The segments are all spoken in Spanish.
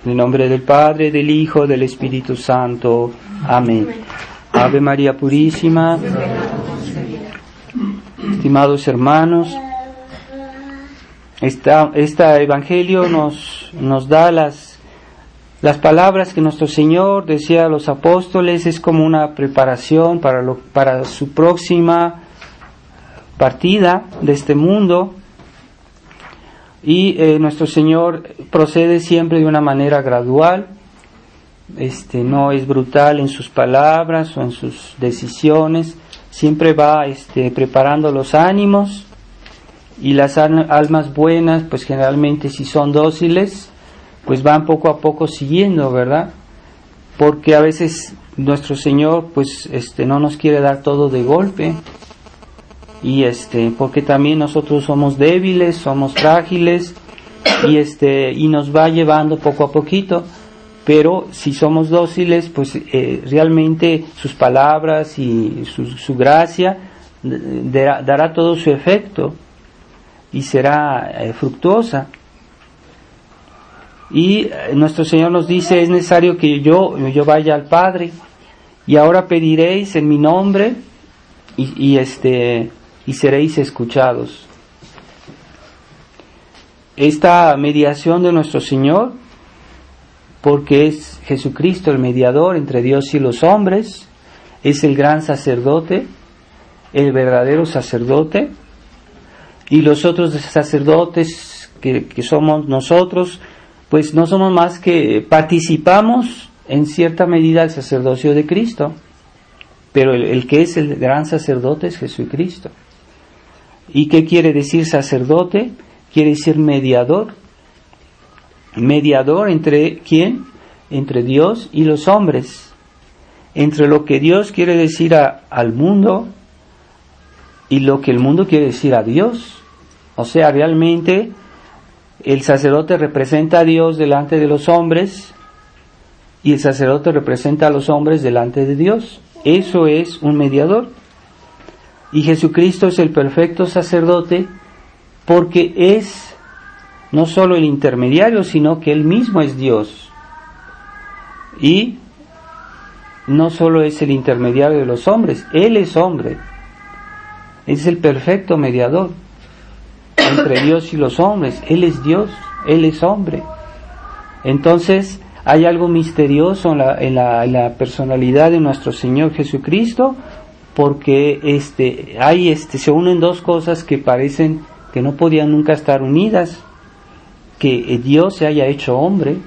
En el nombre del Padre, del Hijo, del Espíritu Santo. Amén. Ave María Purísima. Estimados hermanos, este Evangelio nos da las palabras que nuestro Señor decía a los apóstoles. Es como una preparación para su próxima partida de este mundo. Y nuestro Señor procede siempre de una manera gradual, no es brutal en sus palabras o en sus decisiones, siempre va preparando los ánimos, y las almas buenas, pues generalmente si son dóciles, pues van poco a poco siguiendo, ¿verdad? Porque a veces nuestro Señor pues no nos quiere dar todo de golpe. Y porque también nosotros somos débiles, somos frágiles, y nos va llevando poco a poquito. Pero si somos dóciles, pues realmente sus palabras y su gracia dará todo su efecto y será fructuosa. Y nuestro Señor nos dice: es necesario que yo vaya al Padre, y ahora pediréis en mi nombre y seréis escuchados. Esta mediación de nuestro Señor, porque es Jesucristo el mediador entre Dios y los hombres, es el gran sacerdote, el verdadero sacerdote, y los otros sacerdotes que somos nosotros, pues no somos más que participamos en cierta medida del sacerdocio de Cristo, pero el que es el gran sacerdote es Jesucristo. ¿Y qué quiere decir sacerdote? Quiere decir mediador. ¿Mediador entre quién? Entre Dios y los hombres. Entre lo que Dios quiere decir al mundo y lo que el mundo quiere decir a Dios. O sea, realmente el sacerdote representa a Dios delante de los hombres, y el sacerdote representa a los hombres delante de Dios. Eso es un mediador. Y Jesucristo es el perfecto sacerdote, porque es no solo el intermediario, sino que Él mismo es Dios. Y no solo es el intermediario de los hombres, Él es hombre. Es el perfecto mediador entre Dios y los hombres. Él es Dios, Él es hombre. Entonces hay algo misterioso en la personalidad de nuestro Señor Jesucristo, porque se unen dos cosas que parecen que no podían nunca estar unidas: que Dios se haya hecho hombre,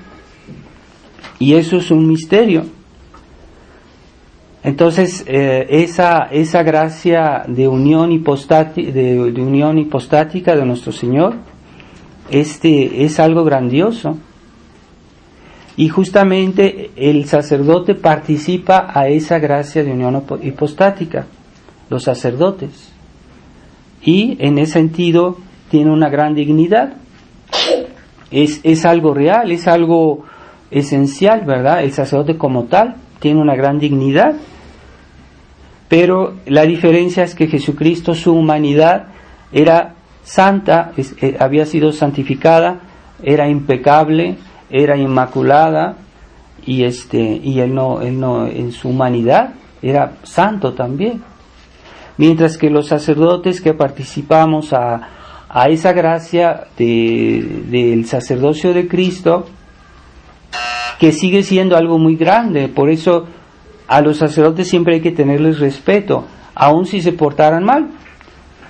y eso es un misterio. Entonces esa gracia de unión hipostática de nuestro Señor es algo grandioso, y justamente el sacerdote participa a esa gracia de unión hipostática, los sacerdotes, y en ese sentido tiene una gran dignidad. Es algo real, es algo esencial, ¿verdad? El sacerdote como tal tiene una gran dignidad, pero la diferencia es que Jesucristo, su humanidad era santa, había sido santificada, era impecable, era inmaculada, y él no en su humanidad era santo también. Mientras que los sacerdotes que participamos a esa gracia del sacerdocio de Cristo, que sigue siendo algo muy grande, por eso a los sacerdotes siempre hay que tenerles respeto, aun si se portaran mal,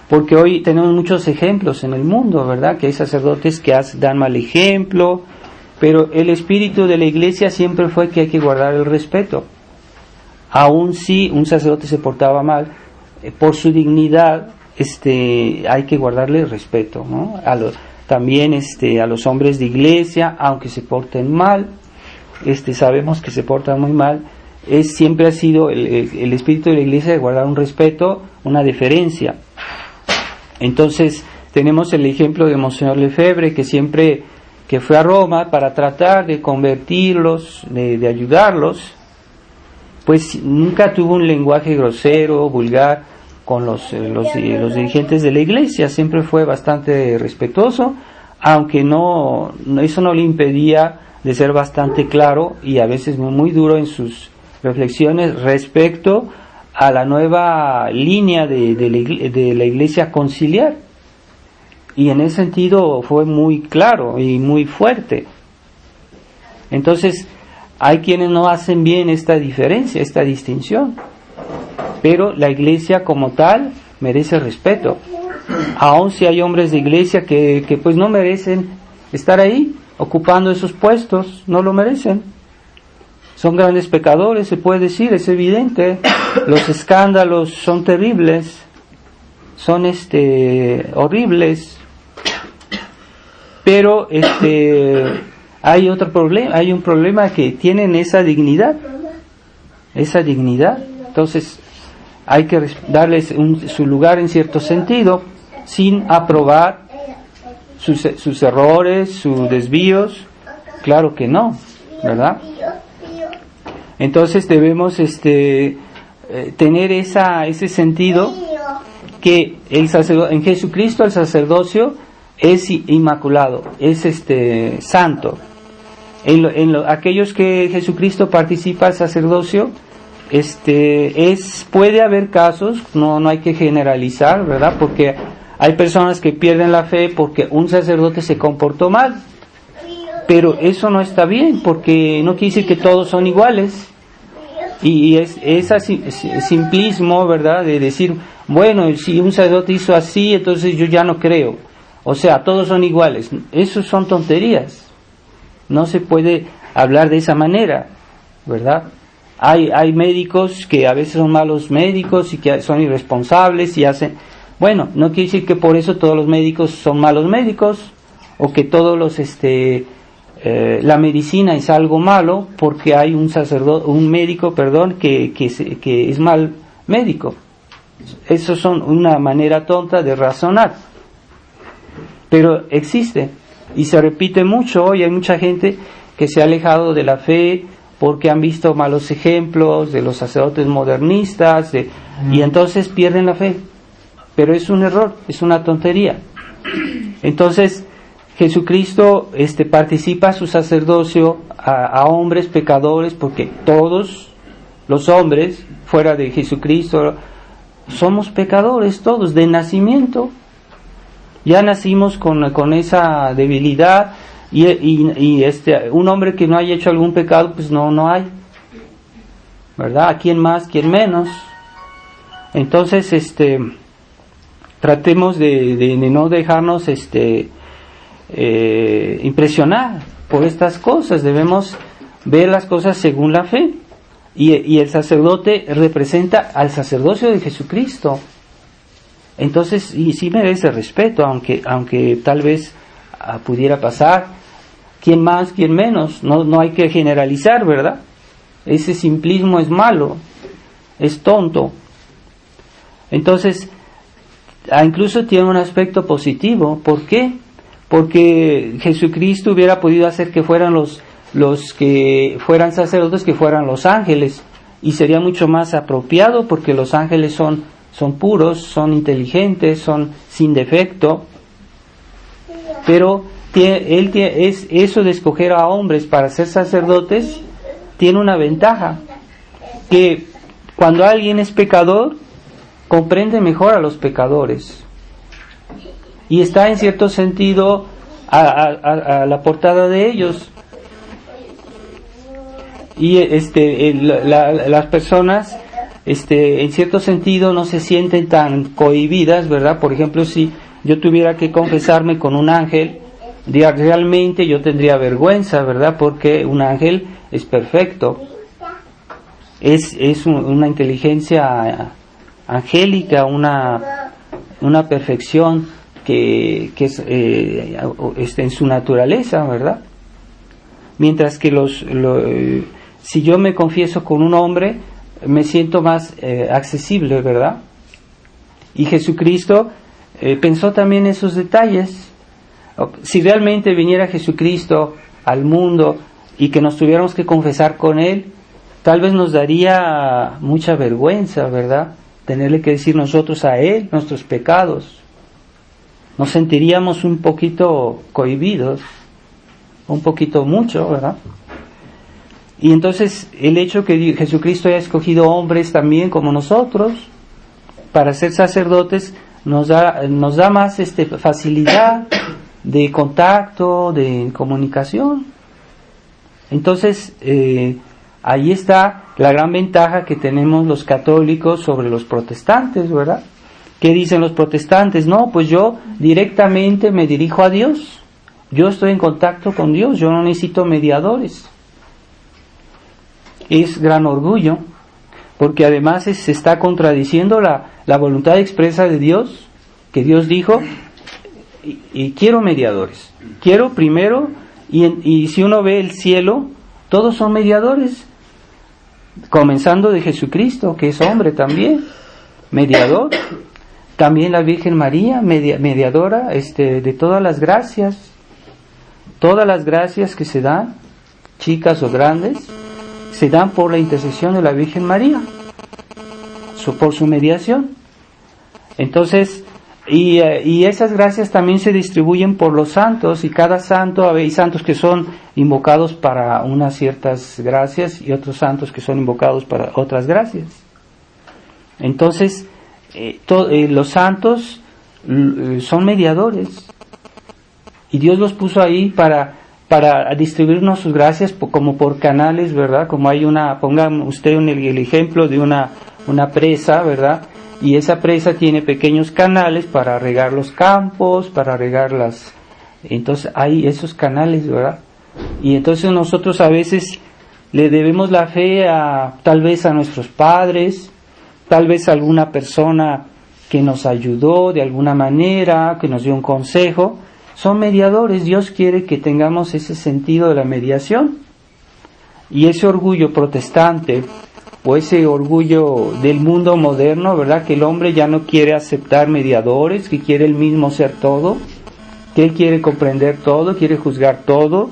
porque hoy tenemos muchos ejemplos en el mundo, ¿verdad? Que hay sacerdotes que dan mal ejemplo, pero el espíritu de la Iglesia siempre fue que hay que guardar el respeto, aun si un sacerdote se portaba mal, por su dignidad hay que guardarle respeto, ¿no? También a los hombres de iglesia, aunque se porten mal, sabemos que se portan muy mal, siempre ha sido el espíritu de la Iglesia de guardar un respeto, una deferencia. Entonces tenemos el ejemplo de Monseñor Lefebvre, que fue a Roma para tratar de convertirlos, de ayudarlos, pues nunca tuvo un lenguaje grosero, vulgar con los dirigentes de la Iglesia, siempre fue bastante respetuoso, aunque eso no le impedía de ser bastante claro y a veces muy duro en sus reflexiones respecto a la nueva línea de la Iglesia conciliar. Y en ese sentido fue muy claro y muy fuerte. Entonces, hay quienes no hacen bien esta diferencia, esta distinción. Pero la Iglesia como tal merece respeto. Aun si hay hombres de Iglesia que pues no merecen estar ahí, ocupando esos puestos, no lo merecen. Son grandes pecadores, se puede decir, es evidente. Los escándalos son terribles, son horribles. Pero hay otro problema, hay un problema que tienen esa dignidad. Entonces hay que darles su lugar en cierto sentido, sin aprobar sus errores, sus desvíos. Claro que no, ¿verdad? Entonces debemos tener ese sentido que en Jesucristo el sacerdocio es inmaculado, es santo. Aquellos que Jesucristo participa al sacerdocio, puede haber casos, no hay que generalizar, ¿verdad? Porque hay personas que pierden la fe porque un sacerdote se comportó mal, pero eso no está bien, porque no quiere decir que todos son iguales. Y ese simplismo, ¿verdad? De decir, bueno, si un sacerdote hizo así, entonces yo ya no creo. O sea, todos son iguales. Eso son tonterías. No se puede hablar de esa manera, ¿verdad? Hay médicos que a veces son malos médicos y que son irresponsables y hacen... Bueno, no quiere decir que por eso todos los médicos son malos médicos, o que todos los la medicina es algo malo porque hay un médico, que es mal médico. Eso son una manera tonta de razonar. Pero existe y se repite mucho hoy. Hay mucha gente que se ha alejado de la fe porque han visto malos ejemplos de los sacerdotes modernistas y entonces pierden la fe. Pero es un error, es una tontería. Entonces Jesucristo participa su sacerdocio a hombres pecadores, porque todos los hombres fuera de Jesucristo somos pecadores, todos de nacimiento. Ya nacimos con esa debilidad y un hombre que no haya hecho algún pecado, pues no hay, ¿verdad? ¿A quién más, quién menos? Entonces tratemos de no dejarnos impresionar por estas cosas. Debemos ver las cosas según la fe, y el sacerdote representa al sacerdocio de Jesucristo. Entonces, y sí merece respeto, aunque tal vez pudiera pasar, quién más, quién menos. No hay que generalizar, ¿verdad? Ese simplismo es malo, es tonto. Entonces, incluso tiene un aspecto positivo. ¿Por qué? Porque Jesucristo hubiera podido hacer que fueran los que fueran sacerdotes, que fueran los ángeles, y sería mucho más apropiado, porque los ángeles son puros, son inteligentes, son sin defecto. Pero eso de escoger a hombres para ser sacerdotes tiene una ventaja, que cuando alguien es pecador, comprende mejor a los pecadores y está en cierto sentido a la portada de ellos. Y las personas en cierto sentido no se sienten tan cohibidas, ¿verdad? Por ejemplo, si yo tuviera que confesarme con un ángel, realmente yo tendría vergüenza, ¿verdad? Porque un ángel es perfecto, es una inteligencia angélica, una perfección que es en su naturaleza, ¿verdad? Mientras que si yo me confieso con un hombre, me siento más accesible, ¿verdad? Y Jesucristo pensó también esos detalles. Si realmente viniera Jesucristo al mundo y que nos tuviéramos que confesar con Él, tal vez nos daría mucha vergüenza, ¿verdad? Tenerle que decir nosotros a Él nuestros pecados. Nos sentiríamos un poquito cohibidos. un poquito mucho, ¿verdad? Y entonces el hecho que Jesucristo haya escogido hombres también como nosotros para ser sacerdotes nos da más facilidad de contacto, de comunicación. Entonces ahí está la gran ventaja que tenemos los católicos sobre los protestantes, ¿verdad? ¿Qué dicen los protestantes? No, pues yo directamente me dirijo a Dios. Yo estoy en contacto con Dios, yo no necesito mediadores. Es gran orgullo, porque además se está contradiciendo la voluntad expresa de Dios, que Dios dijo, y quiero mediadores. Quiero primero, y si uno ve el cielo, todos son mediadores, comenzando de Jesucristo, que es hombre también, mediador. También la Virgen María, mediadora de todas las gracias que se dan, chicas o grandes, se dan por la intercesión de la Virgen María, por su mediación. Entonces, y esas gracias también se distribuyen por los santos, y cada santo, hay santos que son invocados para unas ciertas gracias y otros santos que son invocados para otras gracias. Entonces, los santos son mediadores, y Dios los puso ahí para distribuirnos sus gracias como por canales, ¿verdad? Como hay pongan usted el ejemplo de una presa, ¿verdad? Y esa presa tiene pequeños canales para regar los campos, para regar entonces hay esos canales, ¿verdad? Y entonces nosotros a veces le debemos la fe tal vez a nuestros padres, tal vez a alguna persona que nos ayudó de alguna manera, que nos dio un consejo. Son mediadores. Dios quiere que tengamos ese sentido de la mediación. Y ese orgullo protestante, o ese orgullo del mundo moderno, ¿verdad? Que el hombre ya no quiere aceptar mediadores, que quiere él mismo ser todo, que él quiere comprender todo, quiere juzgar todo.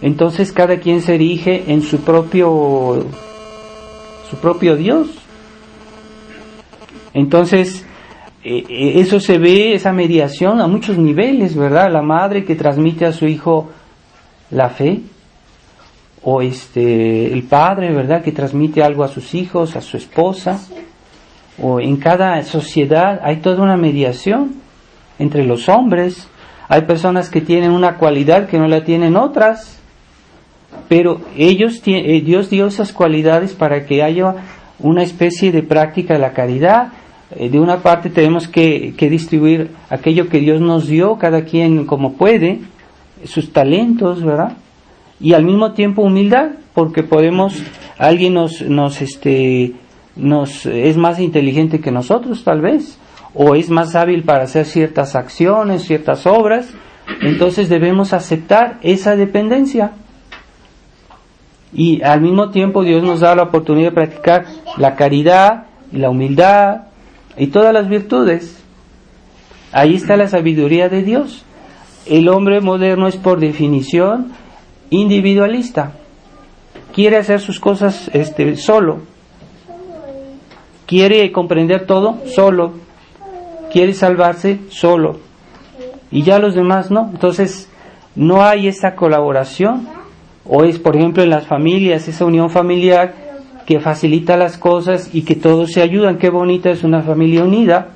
Entonces cada quien se erige en su propio Dios. Entonces eso se ve, esa mediación a muchos niveles, ¿verdad? La madre que transmite a su hijo la fe, o el padre, ¿verdad?, que transmite algo a sus hijos, a su esposa, o en cada sociedad hay toda una mediación entre los hombres. Hay personas que tienen una cualidad que no la tienen otras, pero Dios dio esas cualidades para que haya una especie de práctica de la caridad. De una parte tenemos que distribuir aquello que Dios nos dio, cada quien como puede, sus talentos, ¿verdad? Y al mismo tiempo humildad, porque alguien es más inteligente que nosotros tal vez, o es más hábil para hacer ciertas acciones, ciertas obras. Entonces debemos aceptar esa dependencia. Y al mismo tiempo Dios nos da la oportunidad de practicar la caridad y la humildad y todas las virtudes. Ahí está la sabiduría de Dios. El hombre moderno es por definición individualista. Quiere hacer sus cosas solo. Quiere comprender todo solo. Quiere salvarse solo. Y ya los demás no. Entonces no hay esa colaboración. O es, por ejemplo, en las familias, esa unión familiar que facilita las cosas y que todos se ayudan. Qué bonita es una familia unida.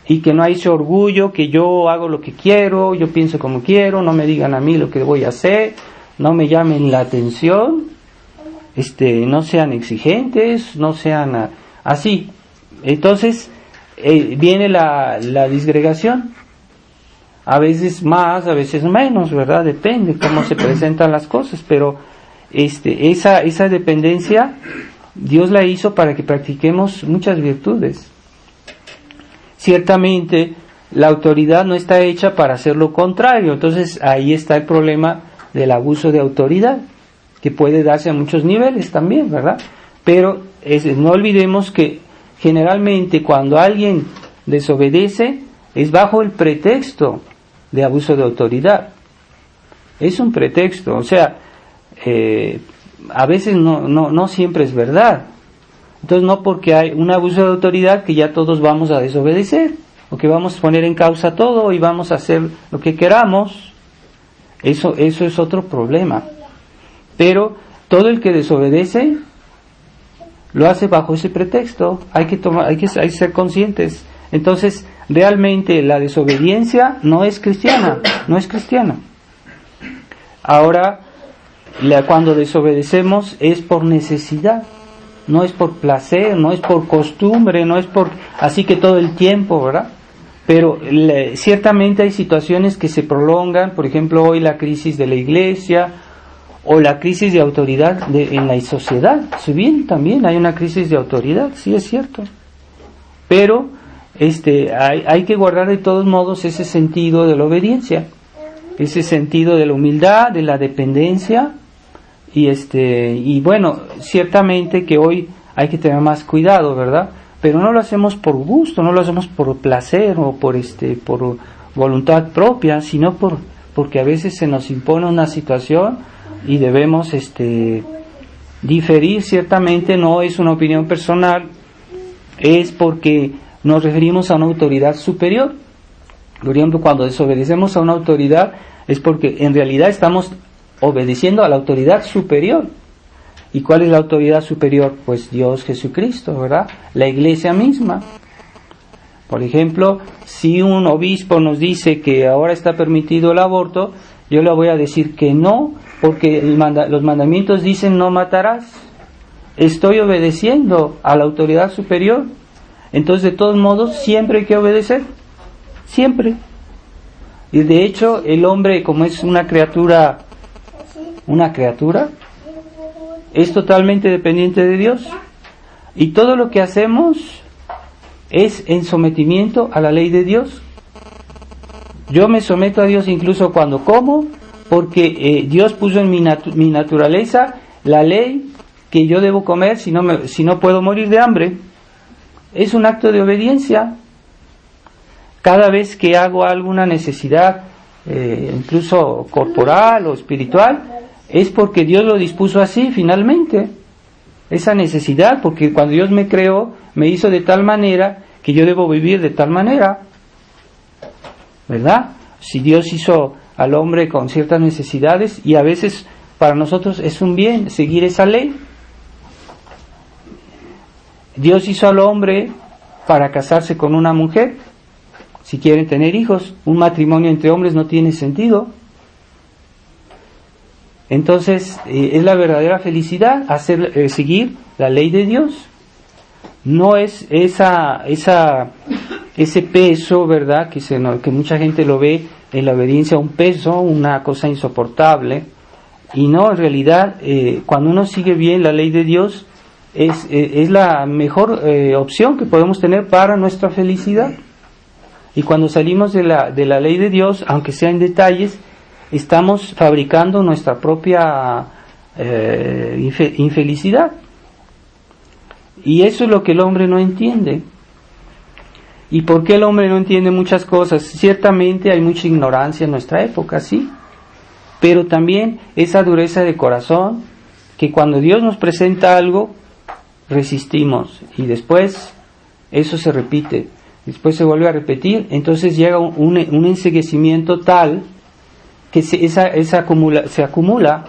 Y que no hay ese orgullo, que yo hago lo que quiero, yo pienso como quiero, no me digan a mí lo que voy a hacer, no me llamen la atención, no sean exigentes, no sean así. Entonces viene la disgregación, a veces más, a veces menos, ¿verdad? Depende cómo se presentan las cosas, pero esa dependencia Dios la hizo para que practiquemos muchas virtudes. Ciertamente la autoridad no está hecha para hacer lo contrario, entonces ahí está el problema del abuso de autoridad, que puede darse a muchos niveles también, ¿verdad? Pero no olvidemos que generalmente cuando alguien desobedece es bajo el pretexto de abuso de autoridad. Es un pretexto, o sea, a veces no siempre es verdad. Entonces no porque hay un abuso de autoridad que ya todos vamos a desobedecer, o que vamos a poner en causa todo y vamos a hacer lo que queramos. Eso es otro problema. Pero todo el que desobedece lo hace bajo ese pretexto. Hay que ser conscientes. Entonces, realmente la desobediencia no es cristiana. Ahora, cuando desobedecemos es por necesidad, no es por placer, no es por costumbre, no es por así que todo el tiempo, ¿verdad? Pero ciertamente hay situaciones que se prolongan, por ejemplo hoy la crisis de la iglesia o la crisis de autoridad en la sociedad. Si bien también hay una crisis de autoridad, sí es cierto, pero hay que guardar de todos modos ese sentido de la obediencia, ese sentido de la humildad, de la dependencia. Y bueno, ciertamente que hoy hay que tener más cuidado, ¿verdad? Pero no lo hacemos por gusto, no lo hacemos por placer o por voluntad propia, sino porque a veces se nos impone una situación y debemos diferir. Ciertamente no es una opinión personal, es porque nos referimos a una autoridad superior. Por ejemplo, cuando desobedecemos a una autoridad es porque en realidad estamos obedeciendo a la autoridad superior. ¿Y cuál es la autoridad superior? Pues Dios Jesucristo, ¿verdad? La iglesia misma. Por ejemplo, si un obispo nos dice que ahora está permitido el aborto, yo le voy a decir que no, porque los mandamientos dicen no matarás. Estoy obedeciendo a la autoridad superior. Entonces, de todos modos, siempre hay que obedecer. Siempre. Y de hecho, el hombre, como es una criatura, es totalmente dependiente de Dios. Y todo lo que hacemos es en sometimiento a la ley de Dios. Yo me someto a Dios incluso cuando como, porque Dios puso en mi naturaleza la ley que yo debo comer, si no puedo morir de hambre. Es un acto de obediencia. Cada vez que hago alguna necesidad, incluso corporal o espiritual, es porque Dios lo dispuso así finalmente. Esa necesidad, porque cuando Dios me creó, me hizo de tal manera que yo debo vivir de tal manera, ¿verdad? Si Dios hizo al hombre con ciertas necesidades, y a veces para nosotros es un bien seguir esa ley. Dios hizo al hombre para casarse con una mujer, si quieren tener hijos. Un matrimonio entre hombres no tiene sentido. Entonces, es la verdadera felicidad seguir la ley de Dios. No es ese peso, ¿verdad? Que mucha gente lo ve en la obediencia, un peso, una cosa insoportable. Y no, en realidad, cuando uno sigue bien la ley de Dios, es la mejor opción que podemos tener para nuestra felicidad. Y cuando salimos de la ley de Dios, aunque sea en detalles, estamos fabricando nuestra propia infelicidad. Y eso es lo que el hombre no entiende. ¿Y por qué el hombre no entiende muchas cosas? Ciertamente hay mucha ignorancia en nuestra época, sí, pero también esa dureza de corazón, que cuando Dios nos presenta algo, resistimos, y después eso se repite, después se vuelve a repetir. Entonces llega un enceguecimiento tal que se acumula.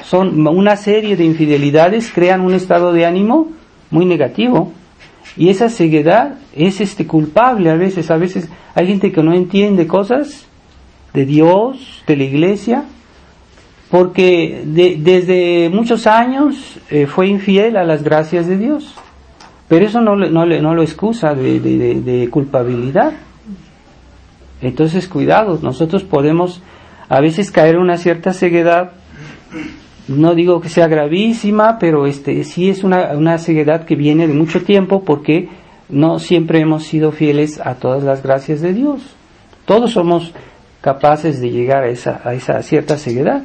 Son una serie de infidelidades, crean un estado de ánimo muy negativo, y esa ceguedad es culpable. A veces hay gente que no entiende cosas de Dios, de la iglesia, porque desde muchos años fue infiel a las gracias de Dios, pero eso no lo excusa de culpabilidad. Entonces, cuidado, nosotros podemos a veces caer en una cierta ceguedad. No digo que sea gravísima, pero sí es una ceguedad que viene de mucho tiempo, porque no siempre hemos sido fieles a todas las gracias de Dios. Todos somos capaces de llegar a esa cierta ceguedad.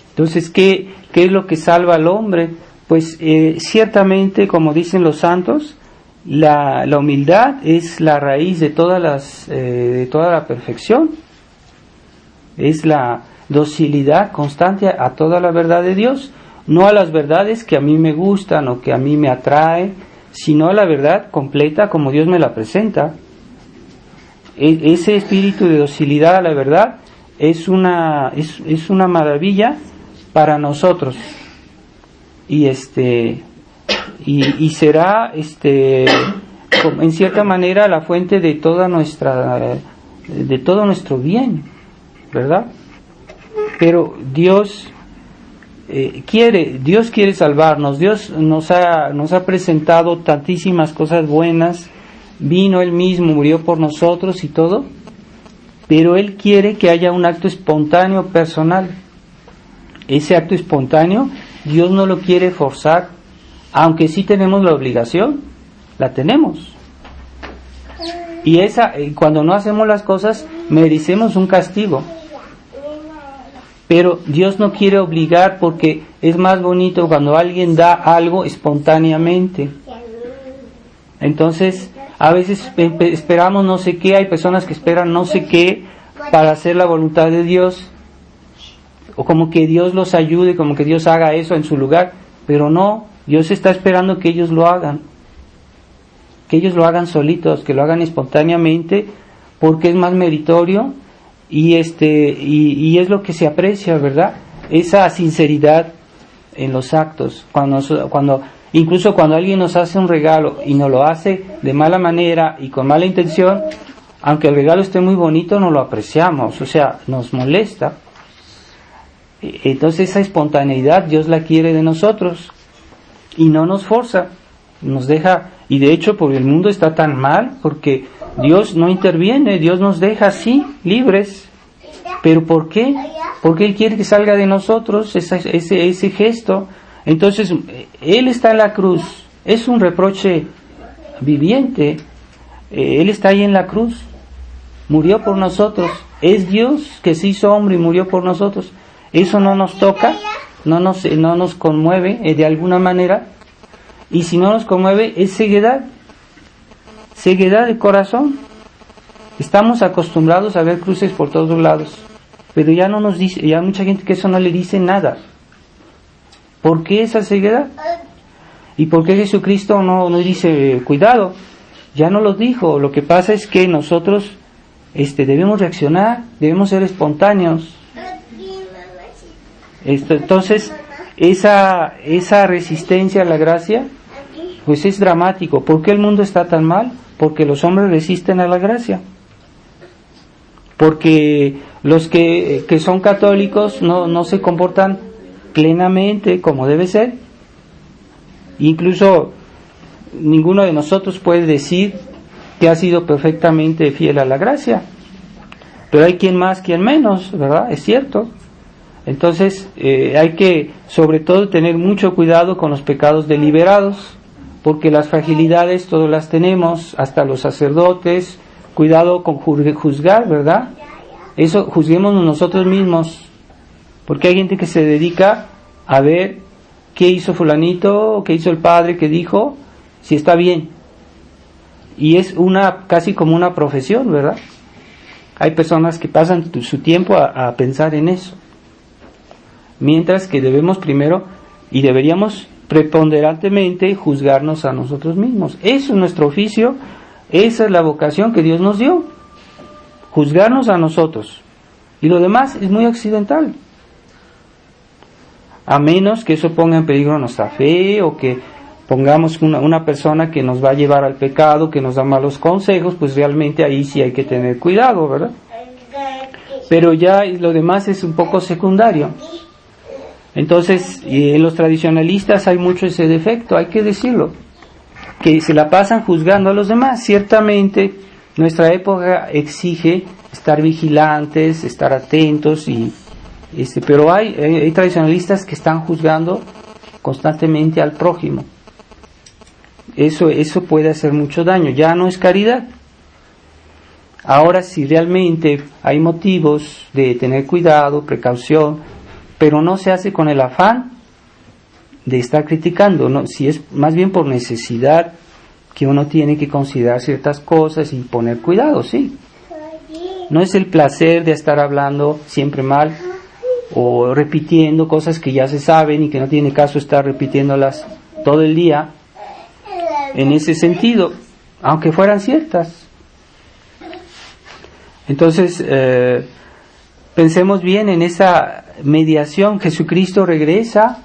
Entonces, ¿qué es lo que salva al hombre? Pues ciertamente, como dicen los santos, la humildad es la raíz de toda la perfección. Es la docilidad constante a toda la verdad de Dios, no a las verdades que a mí me gustan o que a mí me atraen, sino a la verdad completa como Dios me la presenta. Ese espíritu de docilidad a la verdad es una maravilla para nosotros, y y será en cierta manera la fuente de todo nuestro bien, ¿verdad? Pero Dios quiere salvarnos. Dios nos ha presentado tantísimas cosas buenas, vino Él mismo, murió por nosotros y todo, pero Él quiere que haya un acto espontáneo personal. Ese acto espontáneo Dios no lo quiere forzar, aunque sí tenemos la obligación, la tenemos. Y cuando no hacemos las cosas, merecemos un castigo. Pero Dios no quiere obligar, porque es más bonito cuando alguien da algo espontáneamente. Entonces, a veces esperamos no sé qué, hay personas que esperan no sé qué para hacer la voluntad de Dios, o como que Dios los ayude, como que Dios haga eso en su lugar, pero no, Dios está esperando que ellos lo hagan solitos, que lo hagan espontáneamente, porque es más meritorio, y es lo que se aprecia, ¿verdad? Esa sinceridad en los actos. Incluso cuando alguien nos hace un regalo y nos lo hace de mala manera y con mala intención, aunque el regalo esté muy bonito, no lo apreciamos, o sea, nos molesta. Entonces esa espontaneidad Dios la quiere de nosotros y no nos forza, nos deja. Y de hecho, porque el mundo está tan mal, porque Dios no interviene, Dios nos deja así, libres. ¿Pero por qué? Porque Él quiere que salga de nosotros ese gesto. Entonces, Él está en la cruz, es un reproche viviente. Él está ahí en la cruz, murió por nosotros, es Dios que se hizo hombre y murió por nosotros. Eso no nos toca, no nos conmueve de alguna manera. Y si no nos conmueve, es ceguedad de corazón. Estamos acostumbrados a ver cruces por todos lados, pero ya no nos dice, ya hay mucha gente que eso no le dice nada. ¿Por qué esa ceguedad? ¿Y por qué Jesucristo no dice cuidado? Ya no lo dijo. Lo que pasa es que nosotros debemos reaccionar, debemos ser espontáneos. Entonces, esa resistencia a la gracia, pues es dramático. ¿Por qué el mundo está tan mal? Porque los hombres resisten a la gracia. Porque los que son católicos no se comportan plenamente como debe ser. Incluso ninguno de nosotros puede decir que ha sido perfectamente fiel a la gracia. Pero hay quien más, quien menos, ¿verdad? Es cierto. Entonces hay que sobre todo tener mucho cuidado con los pecados deliberados, porque las fragilidades todas las tenemos, hasta los sacerdotes. Cuidado con juzgar, ¿verdad? Eso juzguemos nosotros mismos, porque hay gente que se dedica a ver qué hizo fulanito, qué hizo el padre, qué dijo, si está bien. Y es casi como una profesión, ¿verdad? Hay personas que pasan su tiempo a pensar en eso. Mientras que debemos primero, y deberíamos preponderantemente, juzgarnos a nosotros mismos. Eso es nuestro oficio, esa es la vocación que Dios nos dio, juzgarnos a nosotros. Y lo demás es muy accidental. A menos que eso ponga en peligro nuestra fe, o que pongamos una persona que nos va a llevar al pecado, que nos da malos consejos, pues realmente ahí sí hay que tener cuidado, ¿verdad? Pero ya lo demás es un poco secundario. Entonces, en los tradicionalistas hay mucho ese defecto, hay que decirlo, que se la pasan juzgando a los demás. Ciertamente, nuestra época exige estar vigilantes, estar atentos, pero hay tradicionalistas que están juzgando constantemente al prójimo. Eso puede hacer mucho daño, ya no es caridad. Ahora, si realmente hay motivos de tener cuidado, precaución, pero no se hace con el afán de estar criticando, ¿no? Si es más bien por necesidad que uno tiene que considerar ciertas cosas y poner cuidado, sí. No es el placer de estar hablando siempre mal o repitiendo cosas que ya se saben y que no tiene caso estar repitiéndolas todo el día en ese sentido, aunque fueran ciertas. Entonces, Pensemos bien en esa mediación. Jesucristo regresa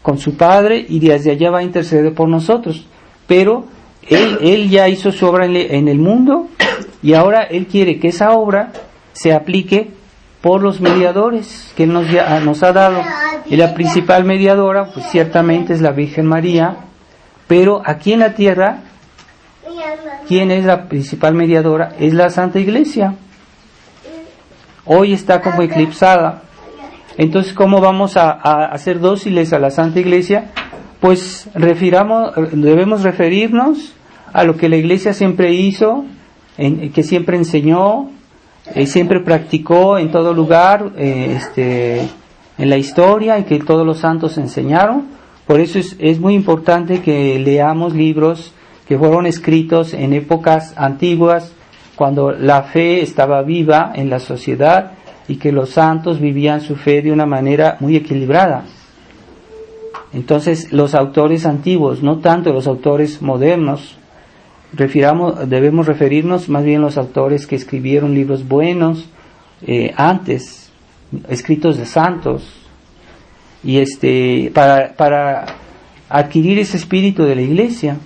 con su Padre y desde allá va a interceder por nosotros. Pero Él ya hizo su obra en el mundo y ahora Él quiere que esa obra se aplique por los mediadores que Él nos ha dado. Y la principal mediadora, pues ciertamente es la Virgen María, pero aquí en la tierra, ¿quién es la principal mediadora? Es la Santa Iglesia. Hoy está como eclipsada. Entonces, ¿cómo vamos a ser dóciles a la Santa Iglesia? Pues debemos referirnos a lo que la Iglesia siempre hizo, que siempre enseñó, siempre practicó en todo lugar, en la historia, y que todos los santos enseñaron. Por eso es muy importante que leamos libros que fueron escritos en épocas antiguas, cuando la fe estaba viva en la sociedad y que los santos vivían su fe de una manera muy equilibrada. Entonces, los autores antiguos, no tanto los autores modernos, debemos referirnos más bien a los autores que escribieron libros buenos antes, escritos de santos, y para adquirir ese espíritu de la Iglesia.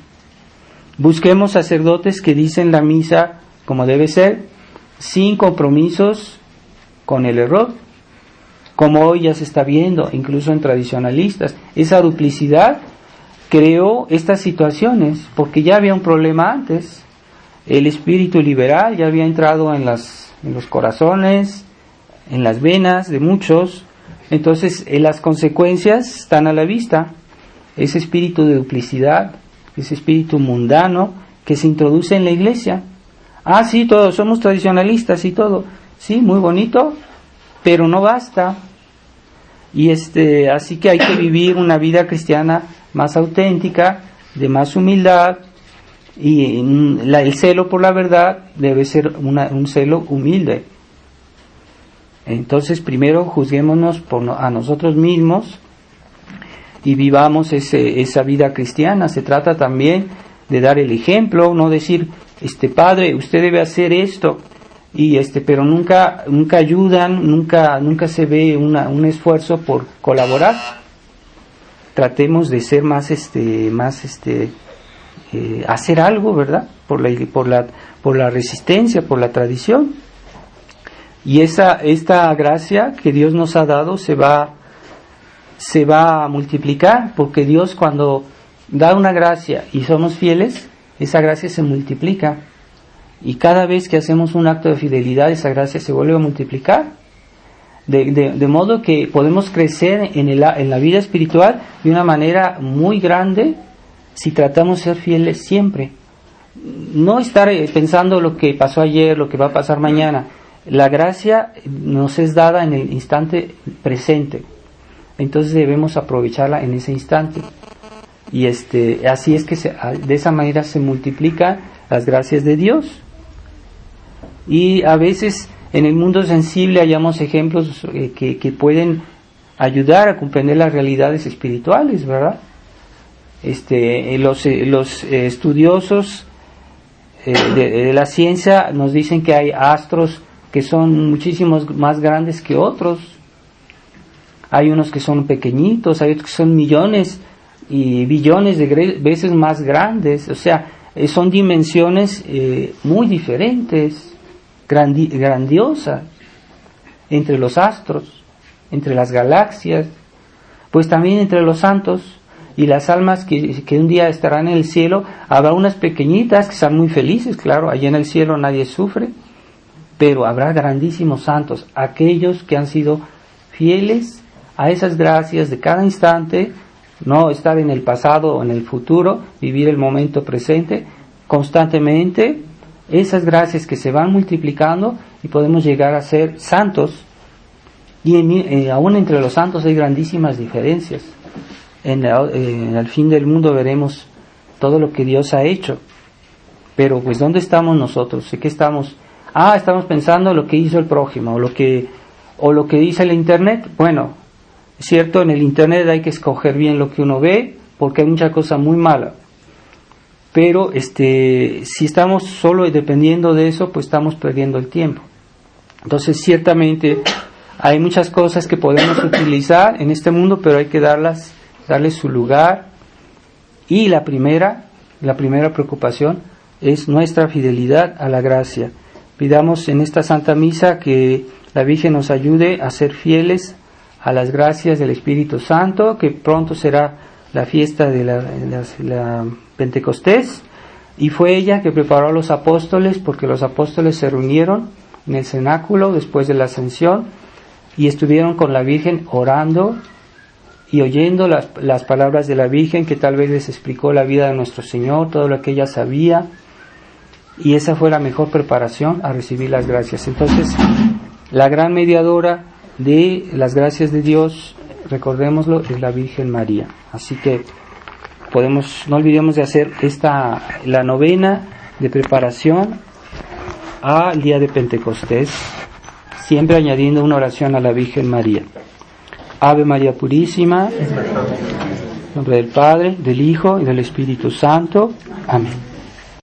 Busquemos sacerdotes que dicen la misa como debe ser, sin compromisos con el error, como hoy ya se está viendo, incluso en tradicionalistas. Esa duplicidad creó estas situaciones, porque ya había un problema antes. El espíritu liberal ya había entrado en los corazones, en las venas de muchos. Entonces, las consecuencias están a la vista. Ese espíritu de duplicidad, ese espíritu mundano que se introduce en la Iglesia. Ah, sí, todos somos tradicionalistas y todo. Sí, muy bonito, pero no basta. Y así que hay que vivir una vida cristiana más auténtica, de más humildad, y el celo por la verdad debe ser un celo humilde. Entonces, primero juzguémonos a nosotros mismos y vivamos esa vida cristiana. Se trata también de dar el ejemplo, no decir, Padre, usted debe hacer esto, pero nunca ayudan, nunca se ve un esfuerzo por colaborar. Tratemos de ser hacer algo, ¿verdad? Por la resistencia, por la tradición. Y esta gracia que Dios nos ha dado se va a multiplicar, porque Dios, cuando da una gracia y somos fieles, esa gracia se multiplica. Y cada vez que hacemos un acto de fidelidad, esa gracia se vuelve a multiplicar. De modo que podemos crecer en la vida espiritual de una manera muy grande si tratamos de ser fieles siempre. No estar pensando lo que pasó ayer, lo que va a pasar mañana. La gracia nos es dada en el instante presente. Entonces debemos aprovecharla en ese instante. Y así es que de esa manera se multiplican las gracias de Dios. Y a veces en el mundo sensible hallamos ejemplos que pueden ayudar a comprender las realidades espirituales, ¿verdad? Los estudiosos de la ciencia nos dicen que hay astros que son muchísimos más grandes que otros. Hay unos que son pequeñitos, hay otros que son millones y billones de veces más grandes. O sea, son dimensiones muy diferentes, grandiosas, entre los astros, entre las galaxias, pues también entre los santos y las almas que un día estarán en el cielo. Habrá unas pequeñitas que están muy felices, claro, allá en el cielo nadie sufre, pero habrá grandísimos santos, aquellos que han sido fieles a esas gracias de cada instante, no estar en el pasado o en el futuro, vivir el momento presente constantemente, esas gracias que se van multiplicando y podemos llegar a ser santos. Y aún entre los santos hay grandísimas diferencias. Al fin del mundo veremos todo lo que Dios ha hecho. Pero pues ¿dónde estamos nosotros? ¿En qué estamos? Estamos pensando lo que hizo el prójimo, o lo que dice el internet. Bueno, es cierto, en el internet hay que escoger bien lo que uno ve, porque hay mucha cosa muy mala. Pero si estamos solo dependiendo de eso, pues estamos perdiendo el tiempo. Entonces, ciertamente, hay muchas cosas que podemos utilizar en este mundo, pero hay que darles su lugar. Y la primera preocupación es nuestra fidelidad a la gracia. Pidamos en esta Santa Misa que la Virgen nos ayude a ser fieles a las gracias del Espíritu Santo, que pronto será la fiesta de la Pentecostés, y fue ella que preparó a los apóstoles, porque los apóstoles se reunieron en el cenáculo después de la ascensión y estuvieron con la Virgen orando y oyendo las palabras de la Virgen, que tal vez les explicó la vida de nuestro Señor, todo lo que ella sabía, y esa fue la mejor preparación a recibir las gracias. Entonces, la gran mediadora de las gracias de Dios, recordémoslo, es la Virgen María. Así que no olvidemos de hacer la novena de preparación al día de Pentecostés, siempre añadiendo una oración a la Virgen María. Ave María Purísima, en nombre del Padre, del Hijo y del Espíritu Santo. Amén.